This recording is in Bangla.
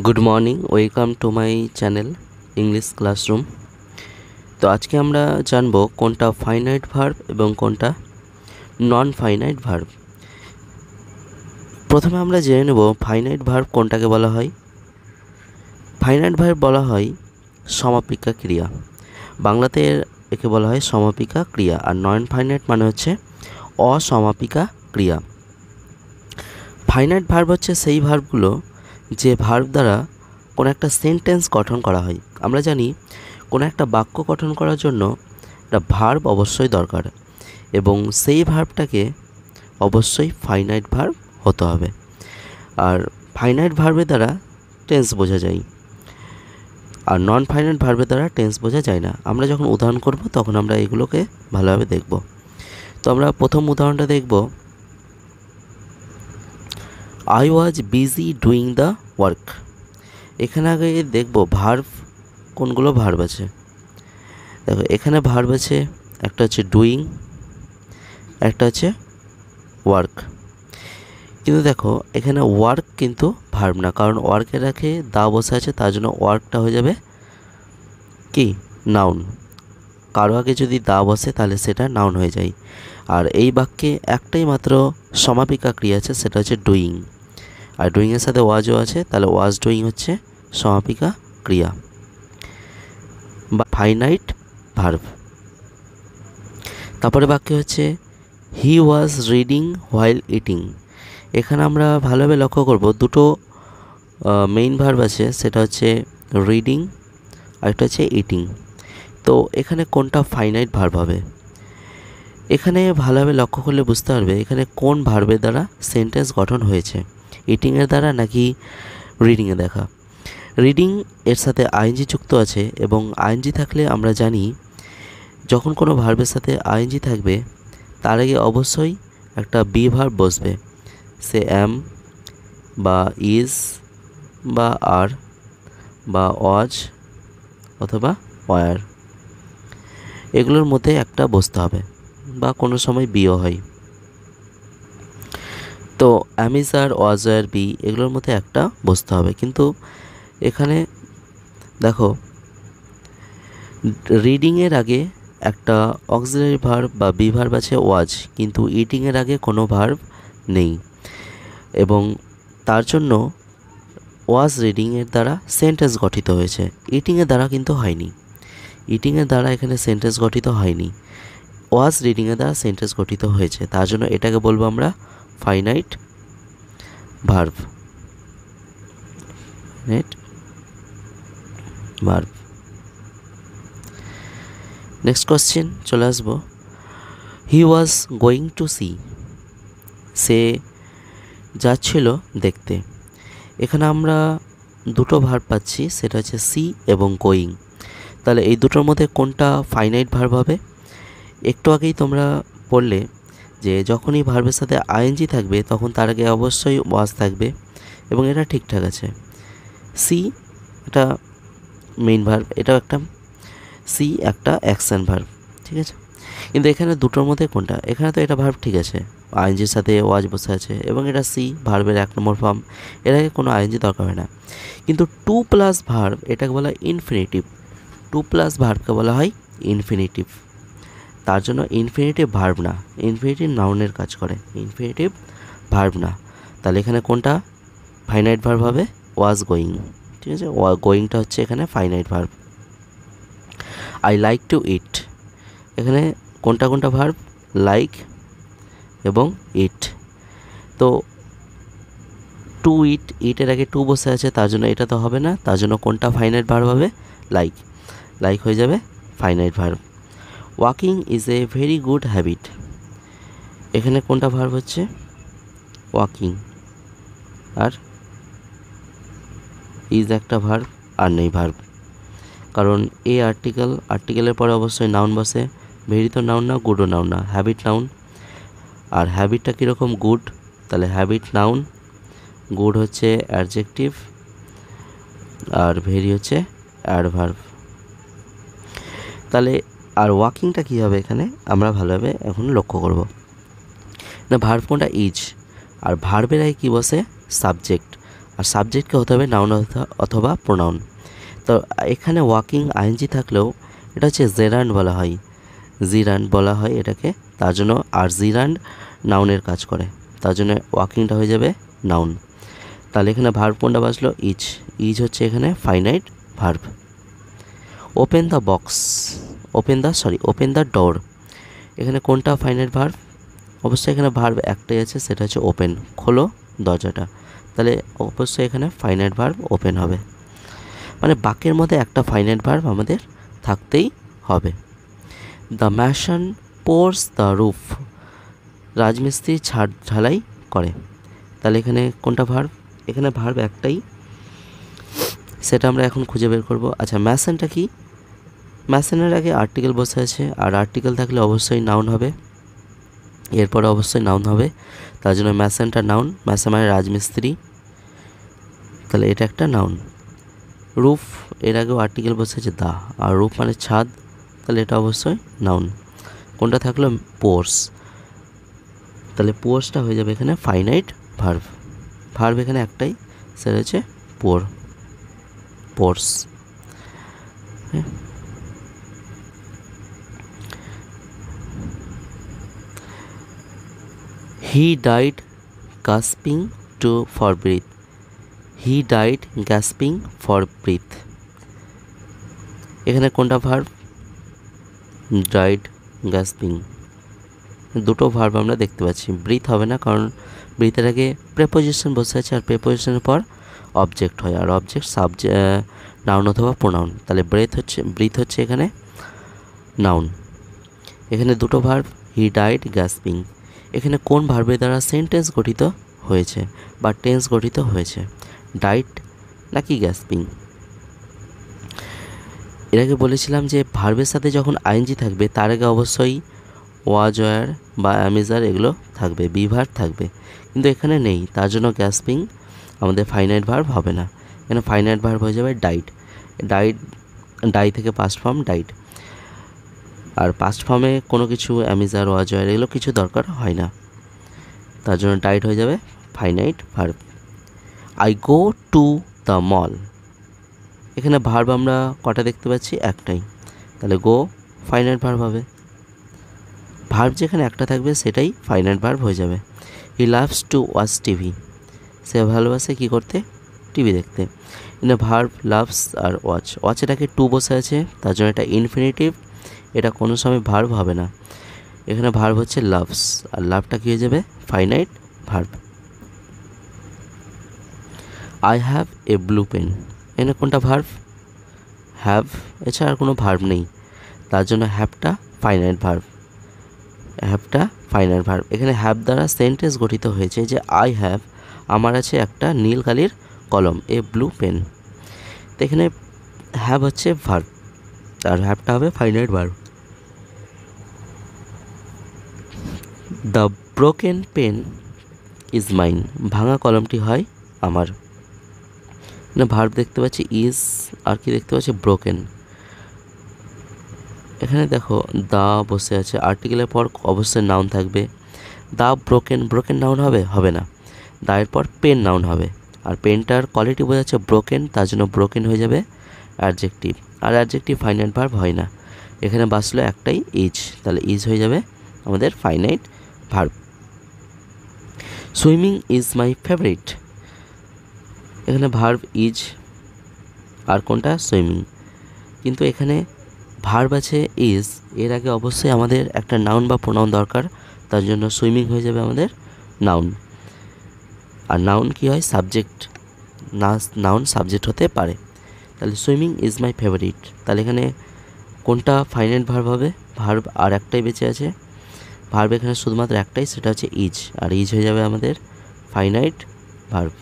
Good morning, welcome to my channel English classroom. তো আজকে আমরা জানবো কোনটা ফাইনাইট ভার্ব এবং কোনটা নন ফাইনাইট ভার্ব। প্রথমে আমরা জেনে নেব ফাইনাইট ভার্ব কোনটাকে বলা হয়। ফাইনাইট ভার্ব বলা হয় সমাপিকা ক্রিয়া, বাংলাতে একে বলা হয় সমাপিকা ক্রিয়া। আর নন ফাইনাইট মানে হচ্ছে অসমাপিকা ক্রিয়া। ফাইনাইট ভার্ব হচ্ছে সেই ভার্বগুলো যে ভার্ব দ্বারা কোনো একটা সেন্টেন্স গঠন করা হয়। আমরা জানি কোনো একটা বাক্য গঠন করার জন্য একটা ভার্ব অবশ্যই দরকার এবং সেই ভার্বটাকে অবশ্যই ফাইনাইট ভার্ব হতে হবে। আর ফাইনাইট ভার্বের দ্বারা টেন্স বোঝা যায়, আর নন ফাইনাইট ভার্বের দ্বারা টেন্স বোঝা যায় না। আমরা যখন উদাহরণ করব তখন আমরা এগুলোকে ভালোভাবে দেখব। তো আমরা প্রথম উদাহরণটা দেখব, I was busy doing the work। এখানে আগে দেখব ভার্ব কোনগুলো ভার্ব আছে। দেখো এখানে ভার্ব আছে, একটা হচ্ছে ডুইং, একটা হচ্ছে ওয়ার্ক। কিন্তু দেখো এখানে ওয়ার্ক কিন্তু ভার্ব না, কারণ ওয়ার্কের আগে দা বসে আছে, তার জন্য ওয়ার্কটা হয়ে যাবে কি নাউন। কারো আগে যদি দা বসে তাহলে সেটা নাউন হয়ে যায়। আর এই বাক্যে একটাই মাত্র সমাপিকা ক্রিয়া আছে, সেটা হচ্ছে ডুইং। আর ডুইংয়ের সাথে ওয়াজও আছে, তাহলে ওয়াজ ডুইং হচ্ছে সমাপিকা ক্রিয়া বা ফাইনাইট ভার্ব। তারপরে বাক্য হচ্ছে হি ওয়াজ রিডিং হোয়াইল ইটিং। এখানে আমরা ভালোভাবে লক্ষ্য করব দুটো মেইন ভার্ব আছে, সেটা হচ্ছে রিডিং আর একটা হচ্ছে ইটিং। তো এখানে কোনটা ফাইনাইট ভার্ব হবে? এখানে ভালোভাবে লক্ষ্য করলে বুঝতে পারবে এখানে কোন ভার্বের দ্বারা সেন্টেন্স গঠন হয়েছে, ইটিংয়ের দ্বারা নাকি রিডিংয়ে। দেখা রিডিং এর সাথে আইএনজি যুক্ত আছে, এবং আইএনজি থাকলে আমরা জানি যখন কোনো ভার্বের সাথে আইএনজি থাকবে তার আগে অবশ্যই একটা বি ভার্ব বসবে, সে অ্যাম বা ইজ বা আর বা ওয়াজ অথবা ওয়ার, এগুলোর মধ্যে একটা বসতে হবে, বা কোনো সময় বিও হয়। তো অ্যামিজ আর ওয়াজ আর বি এগুলোর মধ্যে একটা বসতে হবে। কিন্তু এখানে দেখো রিডিংয়ের আগে একটা অক্সিলারি ভার্ব বা বি ভার্ব আছে ওয়াজ, কিন্তু ইটিংয়ের আগে কোনো ভার্ব নেই, এবং তার জন্য ওয়াজ রিডিংয়ের দ্বারা সেন্টেন্স গঠিত হয়েছে, ইটিংয়ের দ্বারা কিন্তু হয়নি। ইটিংয়ের দ্বারা এখানে সেন্টেন্স গঠিত হয়নি, ওয়াজ রিডিংয়ের দ্বারা সেন্টেন্স গঠিত হয়েছে। তার জন্য এটাকে বলবো আমরা finite verb. Verb. Next question চলে আসবো, হি ওয়াজ গোয়িং টু সি। সে যাচ্ছিল দেখতে। এখানে আমরা দুটো ভার্ব পাচ্ছি, সেটা হচ্ছে সি এবং গোয়িং। তাহলে এই দুটোর মধ্যে কোনটা ফাইনাইট ভার্ব হবে? একটু আগেই তোমরা পড়লে যে যখনই ভার্বের সাথে আইএনজি থাকবে তখন তার আগে অবশ্যই ওয়াজ থাকবে, এবং এটা ঠিকঠাক আছে। সি এটা মেইন ভার্ব, এটাও একটা সি একটা অ্যাকশন ভার্ব, ঠিক আছে। কিন্তু এখানে দুটোর মধ্যে কোনটা? এখানে তো এটা ভার্ব ঠিক আছে, আইএনজির সাথে ওয়াজ বসে আছে, এবং এটা সি ভার্বের 1 নম্বর ফর্ম, এর আগে কোনো আইএনজি দরকার হয় না। কিন্তু টু প্লাস ভার্ব এটাকে বলা হয় ইনফিনিটিভ। টু প্লাস ভার্বকে বলা হয় ইনফিনিটিভ। তার জন্য ইনফিনিটিভ ভার্ব না, ইনফিনিটিভ নাউনের কাজ করে, ইনফিনিটিভ ভার্ব না। তাহলে এখানে কোনটা ফাইনাইট ভার্ব হবে? ওয়াজ গোয়িং, ঠিক আছে। গোয়িংটা হচ্ছে এখানে finite verb. I like to eat, এখানে কোনটা কোনটা ভার্ব? লাইক এবং ইট। তো টু ইট, ইটের আগে টু বসে আছে, তার জন্য এটা তো হবে না, তার জন্য কোনটা ফাইনাইট ভার্ব হবে? লাইক। লাইক হয়ে যাবে finite verb. Walking is a very good habit, এখানে কোনটা ভার্ব হচ্ছে? ওয়াকিং। আর ইজ একটা ভার্ব আর নেই ভার্ব, কারণ এ আর্টিকেলের পরে অবশ্যই নাউন বসে। ভেরি তো নাউন না, গুডও নাউন না, হ্যাবিট নাউন। আর হ্যাবিটটা কীরকম? গুড, তাহলে হ্যাবিট নাউন, গুড হচ্ছে অ্যাডজেক্টিভ, আর ভেরি হচ্ছে অ্যাডভার্ব। তাহলে আর ওয়াকিংটা কী হবে এখানে আমরা ভালোভাবে এখন লক্ষ্য করব না। ভার্ব কোনটা? ইজ, আর ভার্বের আগে কী বসে? সাবজেক্ট। আর সাবজেক্টকে হতে হবে নাউন অথবা প্রোনাউন। তো এখানে ওয়াকিং আইএনজি থাকলেও এটা হচ্ছে জেরান্ড বলা হয়, জিরান্ড বলা হয় এটাকে, তার জন্য। আর জিরান্ড নাউনের কাজ করে, তার জন্য ওয়াকিংটা হয়ে যাবে নাউন। তাহলে এখানে ভার্ব কোনটা বাজলো? ইজ। ইজ হচ্ছে এখানে finite verb. Open the box, open the door, এখানে কোনটা ফাইনাইট ভার্ব? অবশ্যই এখানে ভার্ব একটাই আছে, সেটা হচ্ছে ওপেন, খোলো দরজাটা। তাহলে অবশ্যই এখানে ফাইনাইট ভার্ব ওপেন হবে। মানে বাক্যের মধ্যে একটা ফাইনাইট ভার্ব আমাদের থাকতেই হবে। The mason pours the roof, রাজমিস্ত্রি ছাদ ঢালাই করে। তাহলে এখানে কোনটা ভার্ব? এখানে ভার্ব একটাই, সেটা আমরা এখন খুঁজে বের করব। আচ্ছা, ম্যাশনটা কি? ম্যাশনের আগে আর্টিকেল বসে আছে, আর আর্টিকেল থাকলে অবশ্যই নাউন হবে, এরপরে অবশ্যই নাউন হবে, তার জন্য ম্যাশনটা নাউন। ম্যাশন মানে রাজমিস্ত্রি, তাহলে এটা একটা নাউন। রুফ, এর আগেও আর্টিকেল বসে আছে দা, আর রুফ মানে ছাদ, তাহলে এটা অবশ্যই নাউন। কোনটা থাকলো? পোর্স, তাহলে পোর্সটা হয়ে যাবে এখানে ফাইনাইট ভার্ব। ভার্ব এখানে একটাই, সেটা হচ্ছে পোর্স। He died gasping for breath, he died gasping for breath, এখানে কোনটা ভার্ব? ডাইড, গ্যাসপিং, দুটো ভার্ব আমরা দেখতে পাচ্ছি। ব্রিথ হবে না, কারণ ব্রিথের আগে প্রেপোজিশন বসে আছে, আর প্রেপোজিশনের পর অবজেক্ট হয়, আর অবজেক্ট নাউন অথবা প্রোনাউন। তাহলে ব্রিথ হচ্ছে এখানে নাউন। এখানে দুটো ভার্ব, হি ডাইড, গ্যাসপিং। এখানে কোন ভার্বের দ্বারা সেন্টেন্স গঠিত হয়েছে বা টেন্স গঠিত হয়েছে? ডাইড নাকি গ্যাসপিং? এর আগে বলেছিলাম যে ভার্বের সাথে যখন আইএনজি থাকবে তার আগে অবশ্যই ওয়াজ, ওয়ার বা অ্যামিজার এগুলো থাকবে, বি ভার্ব থাকবে, কিন্তু এখানে নেই, তার জন্য গ্যাসপিং আমাদের ফাইনাইট ভার্ব হবে না। এখানে ফাইনাইট ভার্ব হয়ে যাবে ডাইড। ডাই থেকে পাস্ট ফর্ম ডাইড, আর পাস্ট ফর্মে কোনো কিছু অ্যামিজার, ওয়াজ, ওয়ার এগুলো কিছু দরকার হয় না, তার জন্য ডাইড হয়ে যাবে finite verb. I go to the mall, এখানে ভার্ব আমরা কটা দেখতে পাচ্ছি? একটাই, তাহলে গো ফাইনাইট ভার্ব হবে। ভার্ব যেখানে একটা থাকবে সেটাই ফাইনাইট ভার্ব হয়ে যাবে। He loves to watch TV, সে ভালোবাসে কী করতে? টিভি দেখতে। এখানে ভার্ব লাভস আর ওয়াচ এটাকে টু বসে আছে, তার জন্য এটা ইনফিনিটিভ, এটা কোনো সময় ভার্ব হবে না। এখানে ভার্ব হচ্ছে লাভস, আর লাভটা কী হয়ে যাবে? Finite verb. I have a blue pen, এখানে কোনটা ভার্ব? হ্যাভ, এছাড়া আর কোনো ভার্ব নেই, তার জন্য হ্যাভটা ফাইনাইট ভার্ব। এখানে হ্যাভ দ্বারা সেন্টেন্স গঠিত হয়েছে যে আই হ্যাভ, আমার আছে একটা নীল কালির কলম, এ ব্লু পেন। তো এখানে হ্যাভ হচ্ছে ভার্ব, আর হ্যাভটা হবে finite verb. The broken pen is mine, ভাঙা কলমটি হয় আমার। এখানে ভার্ব দেখতে পাচ্ছি ইজ, আর কি দেখতে পাচ্ছি? ব্রোকেন। এখানে দেখো দা বসে আছে, আর্টিকেলের পর অবশ্যই নাউন থাকবে। দা ব্রোকেন, ব্রোকেন নাউন হবে? হবে না। দা এর পর পেন নাউন হবে, আর পেনটার কোয়ালিটি বোঝাচ্ছে ব্রোকেন, তার জন্য ব্রোকেন হয়ে যাবে অ্যাডজেক্টিভ, আর অ্যাডজেক্টিভ ফাইনাইট ভার্ব হয় না। এখানে বাঁচলো একটাই ইজ, তাহলে ইজ হয়ে যাবে আমাদের finite verb. Swimming is my favourite, এখানে ভার্ব ইজ, আর কোনটা? সুইমিং। কিন্তু এখানে ভার্ব আছে ইজ, এর আগে অবশ্যই আমাদের একটা নাউন বা প্রোনাউন দরকার, তার জন্য সুইমিং হয়ে যাবে আমাদের নাউন। আর নাউন কি হয়? সাবজেক্ট, নাউন সাবজেক্ট হতে পারে। তাহলে সুইমিং ইজ মাই ফেভারিট, তাহলে এখানে কোনটা ফাইনাইট ভার্ব হবে? ভার্ব আর একটাই বেঁচে আছে, ভার্ব এখানে শুধুমাত্র একটাই, সেটা হচ্ছে ইজ, আর ইজ হয়ে যাবে আমাদের ফাইনাইট ভার্ব।